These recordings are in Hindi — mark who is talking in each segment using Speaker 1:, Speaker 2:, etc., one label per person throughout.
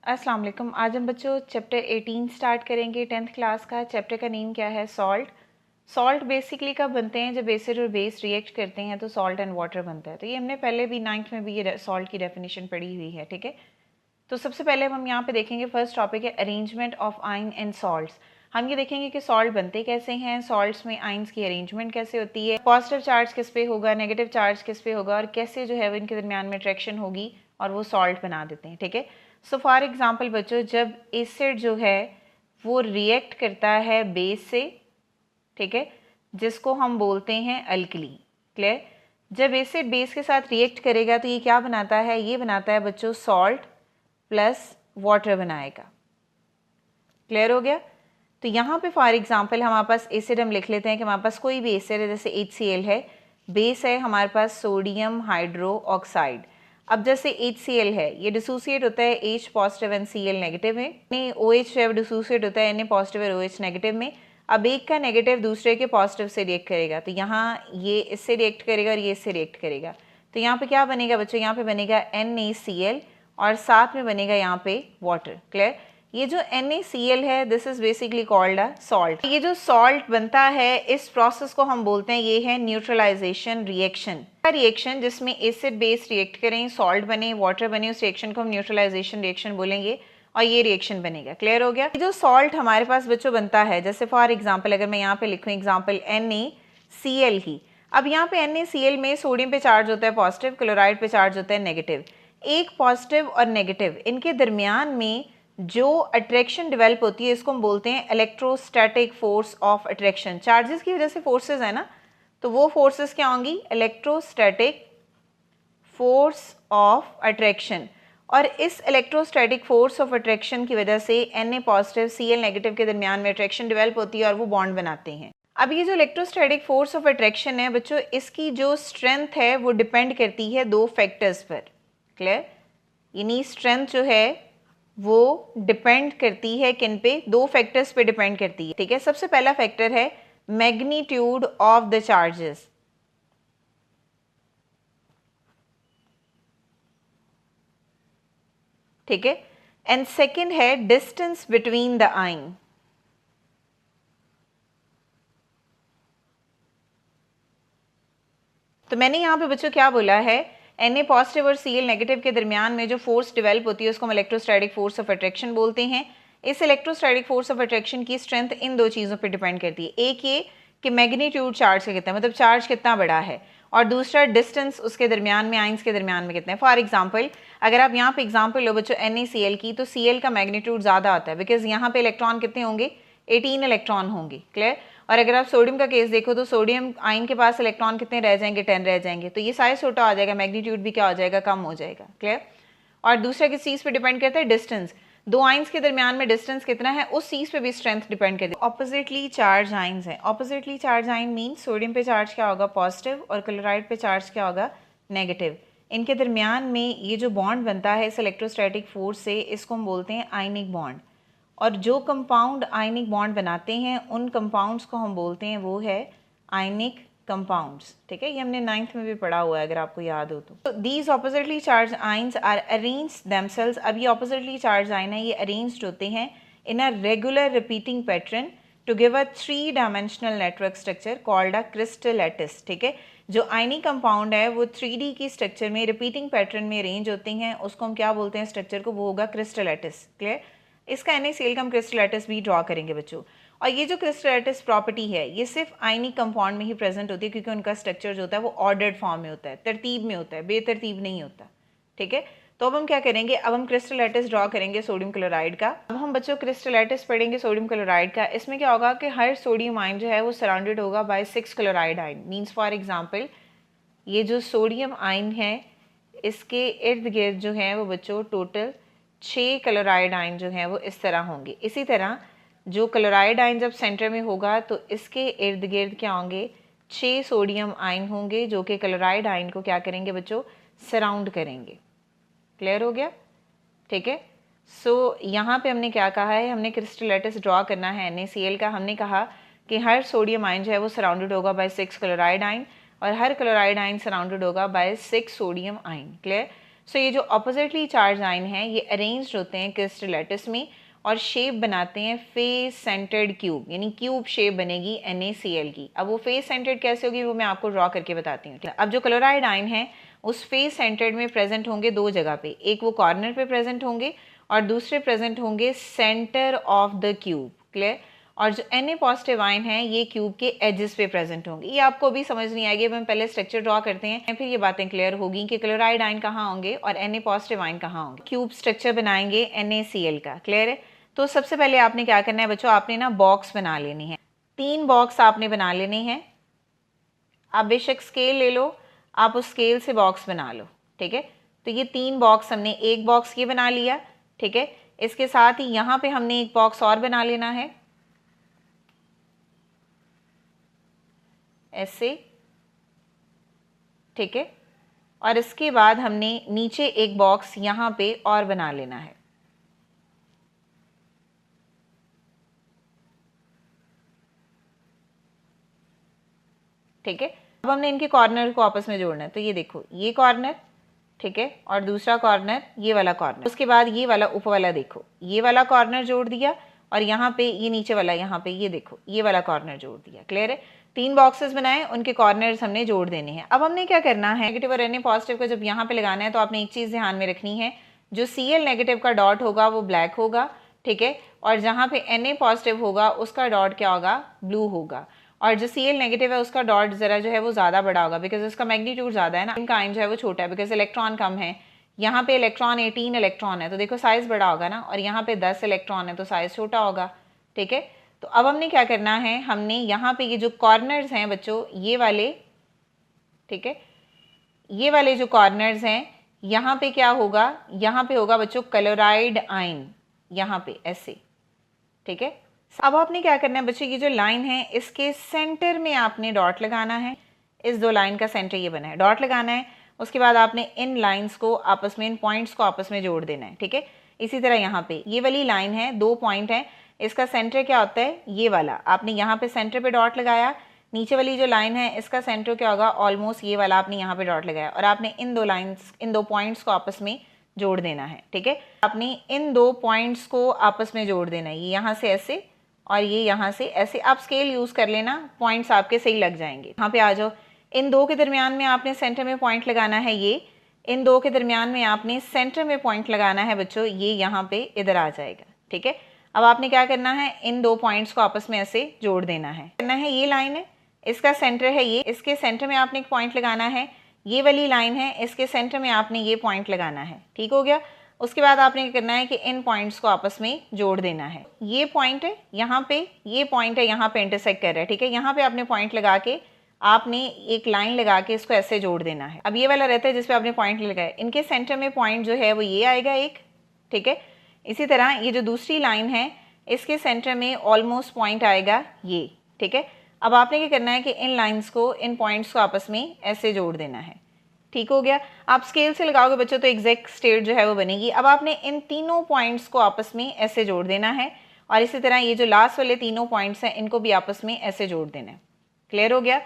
Speaker 1: अस्सलाम वालेकुम। आज हम बच्चों चैप्टर 18 स्टार्ट करेंगे 10th क्लास का। चैप्टर का नेम क्या है? सॉल्ट। सॉल्ट बेसिकली कब बनते हैं? जब एसिड और बेस रिएक्ट करते हैं तो सॉल्ट एंड वाटर बनता है। तो ये हमने पहले भी 9th में भी ये सॉल्ट की डेफिनेशन पढ़ी हुई है, ठीक है। तो सबसे पहले हम यहाँ पे देखेंगे, फर्स्ट टॉपिक है अरेंजमेंट ऑफ आइन एंड सॉल्ट्स। हम ये देखेंगे कि सॉल्ट बनते कैसे हैं, सॉल्ट्स में आइंस की अरेंजमेंट कैसे होती है, पॉजिटिव चार्ज किस पे होगा, नेगेटिव चार्ज किस पे होगा, और कैसे जो है वो इनके दरमियान में अट्रैक्शन होगी और वो सॉल्ट बना देते हैं, ठीक है। सो फॉर एग्जांपल बच्चों, जब एसिड जो है वो रिएक्ट करता है बेस से, ठीक है, जिसको हम बोलते हैं अल्कली। क्लियर? जब एसिड बेस के साथ रिएक्ट करेगा तो ये क्या बनाता है? ये बनाता है बच्चों सॉल्ट प्लस वाटर बनाएगा। क्लियर हो गया? तो यहाँ पे फॉर एग्जांपल हमारे पास एसिड हम लिख लेते हैं कि हमारे पास कोई भी एसिड है, जैसे HCl है, बेस है हमारे पास सोडियम हाइड्रो ऑक्साइड। अब जैसे HCl है, ये डिसोसिएट होता है H positive and Cl negative में, OH जो है डिसोसिएट होता है Na पॉजिटिव और OH नेगेटिव में। अब एक का नेगेटिव दूसरे के पॉजिटिव से रिएक्ट करेगा, तो यहाँ ये इससे रिएक्ट करेगा और ये इससे रिएक्ट करेगा। तो यहाँ पे क्या बनेगा बच्चों? यहाँ पे बनेगा NaCl और साथ में बनेगा यहाँ पे वाटर। क्लियर? ये जो NaCl है this is basically called a salt. ये जो सॉल्ट बनता है इस प्रोसेस को हम बोलते हैं, ये है न्यूट्रलाइजेशन रिएक्शन। रिएक्शन जिसमें एसिड बेस रिएक्ट करें, सॉल्ट बने, वाटर बने, उस रिएक्शन को हम न्यूट्रलाइजेशन रिएक्शन बोलेंगे और ये रिएक्शन बनेगा। क्लियर हो गया? जो सॉल्ट हमारे पास बच्चों बनता है, जैसे फॉर एग्जाम्पल अगर मैं यहाँ पे लिखूँ एग्जाम्पल NaCl ही, अब यहाँ पे NaCl में सोडियम पे चार्ज होता है पॉजिटिव, क्लोराइड पे चार्ज होता है नेगेटिव। एक पॉजिटिव और नेगेटिव इनके दरमियान में जो अट्रैक्शन डेवलप होती है इसको हम बोलते हैं electrostatic force of attraction. Charges की वजह से फोर्सेस है ना, तो वो फोर्सेस क्या होंगी? Electrostatic force of attraction. और इस इलेक्ट्रोस्टैटिक फोर्स ऑफ अट्रैक्शन की वजह से Na पॉजिटिव Cl नेगेटिव के दरमियान में अट्रैक्शन डेवलप होती है और वो बॉन्ड बनाते हैं। अब ये जो इलेक्ट्रोस्टैटिक फोर्स ऑफ अट्रैक्शन है बच्चों, इसकी जो स्ट्रेंथ है वो डिपेंड करती है दो फैक्टर्स पर। क्लियर? यानी स्ट्रेंथ जो है वो डिपेंड करती है किन पे? दो फैक्टर्स पे डिपेंड करती है, ठीक है। सबसे पहला फैक्टर है मैग्नीट्यूड ऑफ द चार्जेस, ठीक है, एंड सेकंड है डिस्टेंस बिटवीन द आइन। तो मैंने यहां पे बच्चों क्या बोला है? Na पॉजिटिव और Cl नेगेटिव के दरमियान में जो फोर्स डेवलप होती है उसको हम इलेक्ट्रोस्टैटिक फोर्स ऑफ अट्रैक्शन बोलते हैं। इस इलेक्ट्रोस्टैटिक फोर्स ऑफ अट्रैक्शन की स्ट्रेंथ इन दो चीज़ों पर डिपेंड करती है, एक ये कि मैग्नीट्यूड चार्ज का कितना है, मतलब चार्ज कितना बड़ा है, और दूसरा डिस्टेंस उसके दरमियान में, आइंस के दरमियान में कितना है। फॉर एग्जाम्पल अगर आप यहाँ पे एग्जाम्पल लो बच्चों NaCl की, तो Cl का मैग्नीट्यूड ज़्यादा आता है बिकॉज यहाँ पे इलेक्ट्रॉन कितने होंगे? 18 इलेक्ट्रॉन होंगे। क्लियर? और अगर आप सोडियम का केस देखो तो सोडियम आयन के पास इलेक्ट्रॉन कितने रह जाएंगे? 10 रह जाएंगे। तो ये साइज छोटा आ जाएगा, मैग्नीट्यूड भी क्या हो जाएगा? कम हो जाएगा। क्लियर? और दूसरा किस चीज़ पे डिपेंड करता है? डिस्टेंस। दो आइंस के दरमियान में डिस्टेंस कितना है उस चीज़ पे भी स्ट्रेंथ डिपेंड करती है। ऑपोजिटली चार्ज आइंस हैं। ऑपोजिटली चार्ज आइन मीन सोडियम पे चार्ज क्या होगा? पॉजिटिव, और क्लोराइड पे चार्ज क्या होगा? नेगेटिव। इनके दरमियान में ये जो बॉन्ड बनता है इस इलेक्ट्रोस्टैटिक फोर्स से, इसको हम बोलते हैं आयनिक बॉन्ड। और जो कंपाउंड आयनिक बॉन्ड बनाते हैं उन कंपाउंड्स को हम बोलते हैं वो है आयनिक कंपाउंड्स, ठीक है। ये हमने 9th में भी पढ़ा हुआ है अगर आपको याद हो तो। These oppositely charged ions are arrange themselves. अब ये ऑपोजिटली चार्ज आइन है, ये अरेंज्ड होते हैं in a regular repeating pattern to give a 3 dimensional network structure called a crystal lattice, ठीक है। जो आयनिक कंपाउंड है वो 3D की स्ट्रक्चर में रिपीटिंग पैटर्न में अरेंज होते हैं, उसको हम क्या बोलते हैं स्ट्रक्चर को? वो होगा क्रिस्टल लैटिस। क्लियर? इसका NaCl का हम क्रिस्टल लैटिस भी ड्रॉ करेंगे बच्चों। और ये जो क्रिस्टल लैटिस प्रॉपर्टी है ये सिर्फ आयनिक कंपाउंड में ही प्रेजेंट होती है क्योंकि उनका स्ट्रक्चर जो होता है वो ऑर्डर्ड फॉर्म में होता है, तरतीब में होता है, बेतरतीब नहीं होता, ठीक है। तो अब हम क्या करेंगे? अब हम क्रिस्टल लैटिस ड्रॉ करेंगे सोडियम क्लोराइड का। अब हम बच्चों क्रिस्टल लैटिस पढ़ेंगे सोडियम क्लोराइड का। इसमें क्या होगा कि हर सोडियम आयन जो है वो सराउंडेड होगा by 6 chloride ion. Means for example ये जो सोडियम आयन है इसके इर्द गिर्द जो है वो बच्चों टोटल 6 क्लोराइड आयन जो हैं वो इस तरह होंगे। इसी तरह जो क्लोराइड आयन जब सेंटर में होगा तो इसके इर्द गिर्द क्या होंगे? 6 सोडियम आयन होंगे जो कि क्लोराइड आयन को क्या करेंगे बच्चों? सराउंड करेंगे। क्लियर हो गया? ठीक है। सो यहाँ पे हमने क्या कहा है? हमने क्रिस्टल लैटिस ड्रॉ करना है NaCl का। हमने कहा कि हर सोडियम आयन जो है वो सराउंडेड होगा बाय 6 क्लोराइड आयन और हर क्लोराइड आयन सराउंडेड होगा बाय 6 सोडियम आयन। क्लियर? सो ये जो अपोजिटली चार्ज आयन हैं ये अरेंज्ड होते हैं क्रिस्टल लैटिस में और शेप बनाते हैं फेस सेंटर्ड क्यूब, यानी क्यूब शेप बनेगी NaCl की। अब वो फेस सेंटर्ड कैसे होगी वो मैं आपको ड्रॉ करके बताती हूँ। अब जो क्लोराइड आयन है उस फेस सेंटर्ड में प्रेजेंट होंगे दो जगह पे, एक वो कॉर्नर पे प्रेजेंट होंगे और दूसरे प्रेजेंट होंगे centre of the cube. Clear? और जो Na पॉजिटिव आयन है ये क्यूब के एजेस पे प्रेजेंट होंगे। ये आपको भी समझ नहीं आएगी, हम पहले स्ट्रक्चर ड्रॉ करते हैं फिर ये बातें क्लियर होगी कि क्लोराइड आयन कहाँ होंगे और Na पॉजिटिव आयन कहाँ होंगे। क्यूब स्ट्रक्चर बनाएंगे NaCl का। क्लियर है? तो सबसे पहले आपने क्या करना है बच्चों, आपने ना बॉक्स बना लेनी है। 3 बॉक्स आपने बना लेने हैं। आप बेशक स्केल ले लो, आप उस स्केल से बॉक्स बना लो। ठीक है? तो ये 3 बॉक्स हमने, एक बॉक्स ये बना लिया। ठीक है? इसके साथ ही यहाँ पे हमने एक बॉक्स और बना लेना है ऐसे। ठीक है? और इसके बाद हमने नीचे एक बॉक्स यहाँ पे और बना लेना है। ठीक है? अब हमने इनके कॉर्नर को आपस में जोड़ना है। तो ये देखो, ये कॉर्नर, ठीक है, और दूसरा कॉर्नर, ये वाला कॉर्नर। उसके बाद ये वाला ऊपर वाला देखो, ये वाला कॉर्नर जोड़ दिया और यहाँ पे ये नीचे वाला, यहाँ पे ये देखो, ये वाला कॉर्नर जोड़ दिया। क्लियर है? 3 बॉक्सेस बनाए, उनके कॉर्नर्स हमने जोड़ देने हैं। अब हमने क्या करना है, नेगेटिव और Na पॉजिटिव को जब यहाँ पे लगाना है तो आपने एक चीज़ ध्यान में रखनी है, जो Cl नेगेटिव का डॉट होगा वो ब्लैक होगा। ठीक है? और जहाँ पे Na पॉजिटिव होगा उसका डॉट क्या होगा, ब्लू होगा। और जो Cl नेगेटिव है उसका डॉट जरा जो है वो ज़्यादा बड़ा होगा, बिकॉज उसका मैग्नीट्यूड ज़्यादा है ना, इनका आयन जो है वो छोटा है बिकॉज इलेक्ट्रॉन कम है। यहाँ पे इलेक्ट्रॉन 18 इलेक्ट्रॉन है तो देखो साइज़ बड़ा होगा ना, और यहाँ पे 10 इलेक्ट्रॉन है तो साइज़ छोटा होगा। ठीक है? तो अब हमने क्या करना है, हमने यहाँ पे ये जो कॉर्नर्स हैं बच्चों, ये वाले, ठीक है, ये वाले जो कॉर्नर्स हैं, यहाँ पे क्या होगा, यहाँ पे होगा बच्चों क्लोराइड आयन, यहाँ पे ऐसे। ठीक है? अब आपने क्या करना है बच्चों, ये जो लाइन है इसके सेंटर में आपने डॉट लगाना है। इस 2 लाइन का सेंटर ये बना है, डॉट लगाना है। उसके बाद आपने इन लाइंस को आपस में, इन पॉइंट्स को आपस में जोड़ देना है। ठीक है? इसी तरह यहाँ पे ये वाली लाइन है, 2 पॉइंट है, इसका सेंटर क्या होता है, ये वाला। आपने यहाँ पे सेंटर पे डॉट लगाया। नीचे वाली जो लाइन है इसका सेंटर क्या होगा, ऑलमोस्ट ये वाला, आपने यहाँ पे डॉट लगाया और आपने इन 2 लाइन्स, इन 2 पॉइंट्स को आपस में जोड़ देना है। ठीक है? आपने इन 2 पॉइंट्स को आपस में जोड़ देना है, ये यहाँ से ऐसे और ये यहाँ से ऐसे। आप स्केल यूज़ कर लेना, पॉइंट्स आपके सही लग जाएंगे। यहाँ पे आ जाओ, इन 2 के दरमियान में आपने सेंटर में पॉइंट लगाना है, ये इन 2 के दरमियान में आपने सेंटर में पॉइंट लगाना है बच्चों, ये यहाँ पे इधर आ जाएगा। ठीक है? अब आपने क्या करना है, इन 2 पॉइंट्स को आपस में ऐसे जोड़ देना है। करना है, ये लाइन है, इसका सेंटर है ये, इसके सेंटर में आपने एक पॉइंट लगाना है। ये वाली लाइन है, इसके सेंटर में आपने ये पॉइंट लगाना है। ठीक हो गया? उसके बाद आपने क्या करना है कि इन पॉइंट्स को आपस में जोड़ देना है। ये पॉइंट है यहाँ पे, ये पॉइंट है यहाँ पे इंटरसेक्ट कर रहा है। ठीक है? यहाँ पे आपने पॉइंट लगा के, आपने एक लाइन लगा के इसको ऐसे जोड़ देना है। अब ये वाला रहता है जिस पे आपने पॉइंट लगाया, इनके सेंटर में पॉइंट जो है वो ये आएगा एक। ठीक है? इसी तरह ये जो दूसरी लाइन है इसके सेंटर में ऑलमोस्ट पॉइंट आएगा ये। ठीक है? अब आपने क्या करना है कि इन लाइंस को, इन पॉइंट्स को आपस में ऐसे जोड़ देना है। ठीक हो गया? आप स्केल से लगाओगे बच्चों तो एग्जैक्ट स्टेट जो है वो बनेगी। अब आपने इन तीनों पॉइंट्स को आपस में ऐसे जोड़ देना है और इसी तरह ये जो लास्ट वाले तीनों पॉइंट्स हैं इनको भी आपस में ऐसे जोड़ देना है। क्लियर हो गया?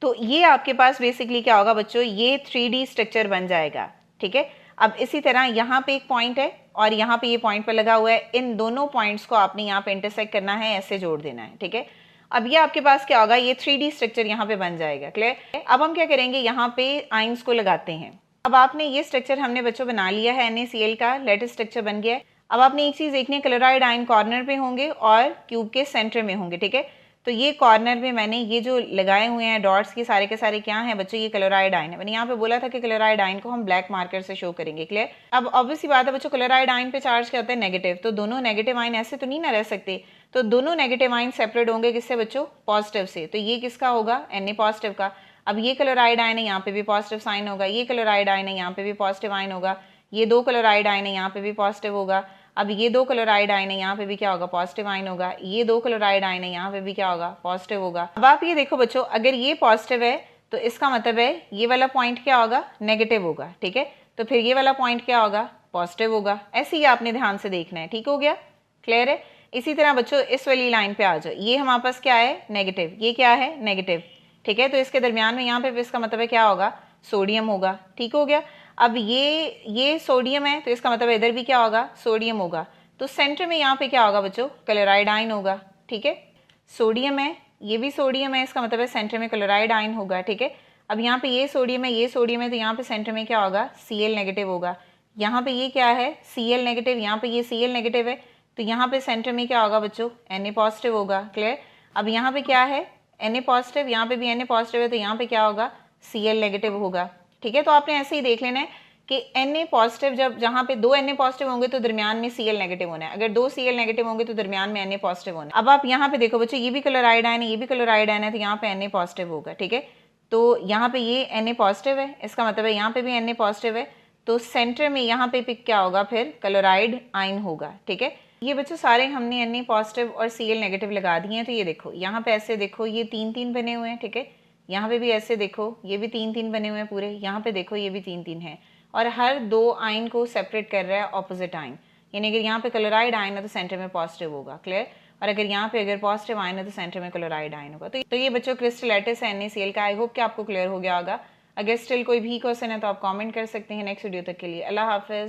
Speaker 1: तो ये आपके पास बेसिकली क्या होगा बच्चों, ये 3D स्ट्रक्चर बन जाएगा। ठीक है? अब इसी तरह यहाँ पे एक पॉइंट है और यहाँ पे ये पॉइंट पर लगा हुआ है, इन दोनों पॉइंट्स को आपने यहाँ पे इंटरसेक्ट करना है, ऐसे जोड़ देना है। ठीक है? अब ये आपके पास क्या होगा, ये 3D स्ट्रक्चर यहाँ पे बन जाएगा। क्लियर? अब हम क्या करेंगे, यहाँ पे आइंस को लगाते हैं। अब आपने ये स्ट्रक्चर हमने बच्चों बना लिया है, NaCl का लेटिस स्ट्रक्चर बन गया है। अब आपने एक चीज़ देखनी है, क्लोराइड आयन कॉर्नर पे होंगे और क्यूब के सेंटर में होंगे। ठीक है? तो ये कॉर्नर में मैंने ये जो लगाए हुए हैं डॉट्स, ये सारे के सारे क्या हैं बच्चों, ये क्लोराइड आयन है। मैंने यहाँ पे बोला था कि क्लोराइड आयन को हम ब्लैक मार्कर से शो करेंगे। क्लियर? अब ऑब्वियसली बात है बच्चों, क्लोराइड आयन पे चार्ज क्या होता है, नेगेटिव। तो दोनों नेगेटिव आयन ऐसे तो नहीं ना रह सकते, तो दोनों नेगेटिव आयन सेपरेट होंगे किससे बच्चों, पॉजिटिव से। तो ये किसका होगा, Na पॉजिटिव का। अब ये क्लोराइड आयन है, यहाँ पे भी पॉजिटिव साइन होगा। ये क्लोराइड आयन है, यहाँ पे भी पॉजिटिव आयन होगा। ये 2 क्लोराइड आयन है, यहाँ पे भी पॉजिटिव होगा। अब ये 2 क्लोराइड आयन है, यहाँ पे भी क्या होगा, पॉजिटिव आयन होगा। ये 2 क्लोराइड आयन है, यहाँ पे भी क्या होगा, पॉजिटिव होगा। अब आप ये देखो बच्चों, अगर ये पॉजिटिव है तो इसका मतलब है ये वाला पॉइंट क्या होगा, नेगेटिव होगा। ठीक है? तो फिर ये वाला पॉइंट क्या होगा, पॉजिटिव होगा। ऐसे ही आपने ध्यान से देखना है। ठीक हो गया? क्लियर है? इसी तरह बच्चों इस वाली लाइन पे आ जाओ, ये हमारे पास क्या है, नेगेटिव, ये क्या है, नेगेटिव। ठीक है? तो इसके दरमियान में यहाँ पे इसका मतलब है क्या होगा, सोडियम होगा। ठीक हो गया? अब ये सोडियम है, तो इसका मतलब इधर भी क्या होगा, सोडियम होगा। तो सेंटर में यहाँ पे क्या होगा बच्चों, क्लोराइड आयन होगा। ठीक है, सोडियम है, ये भी सोडियम है, इसका मतलब है सेंटर में क्लोराइड आयन होगा। ठीक है, अब यहाँ पे ये सोडियम है, ये सोडियम है, तो यहाँ पे सेंटर में क्या होगा, Cl नेगेटिव होगा। यहाँ पे ये क्या है, Cl नेगेटिव, यहाँ पे ये Cl नेगेटिव है, तो यहाँ पे सेंटर में क्या होगा बच्चों, Na पॉजिटिव होगा। क्लियर। अब यहाँ पे क्या है, Na पॉजिटिव, यहाँ पे भी Na पॉजिटिव है, तो यहाँ पे क्या होगा, Cl नेगेटिव होगा। ठीक है, तो आपने ऐसे ही देख लेना है कि Na पॉजिटिव, जब जहाँ पे दो Na पॉजिटिव होंगे तो दरमियान में Cl नेगेटिव होना है, अगर दो Cl नेगेटिव होंगे तो दरमियान में Na पॉजिटिव होना है। अब आप यहाँ पे देखो बच्चों, ये भी क्लोराइड आयन है, ये भी क्लोराइड आयन है, तो यहाँ पे Na पॉजिटिव होगा। ठीक है, तो यहाँ पे ये Na पॉजिटिव है, इसका मतलब है यहाँ पे भी Na पॉजिटिव है, तो सेंटर में यहाँ पे पिक क्या होगा, फिर क्लोराइड आयन होगा। ठीक है, ये बच्चों सारे हमने Na पॉजिटिव और Cl नेगेटिव लगा दिए हैं। तो ये देखो, यहाँ पे ऐसे देखो, ये 3-3 बने हुए हैं। ठीक है, यहाँ पे भी ऐसे देखो, ये भी 3-3 बने हुए हैं पूरे, यहाँ पे देखो ये भी 3-3 है, और हर दो आयन को सेपरेट कर रहा है ऑपोजिट आयन। यानी अगर यहाँ पे क्लोराइड आयन है तो सेंटर में पॉजिटिव होगा। क्लियर। और अगर यहाँ पे अगर पॉजिटिव आयन है तो सेंटर में क्लोराइड आयन होगा। तो ये बच्चों क्रिस्टल लैटिस है NaCl का। आई होप कि आपको क्लियर हो गया होगा। अगर स्टिल कोई भी क्वेश्चन है तो आप कमेंट कर सकते हैं। नेक्स्ट वीडियो तक के लिए अल्लाह हाफिज।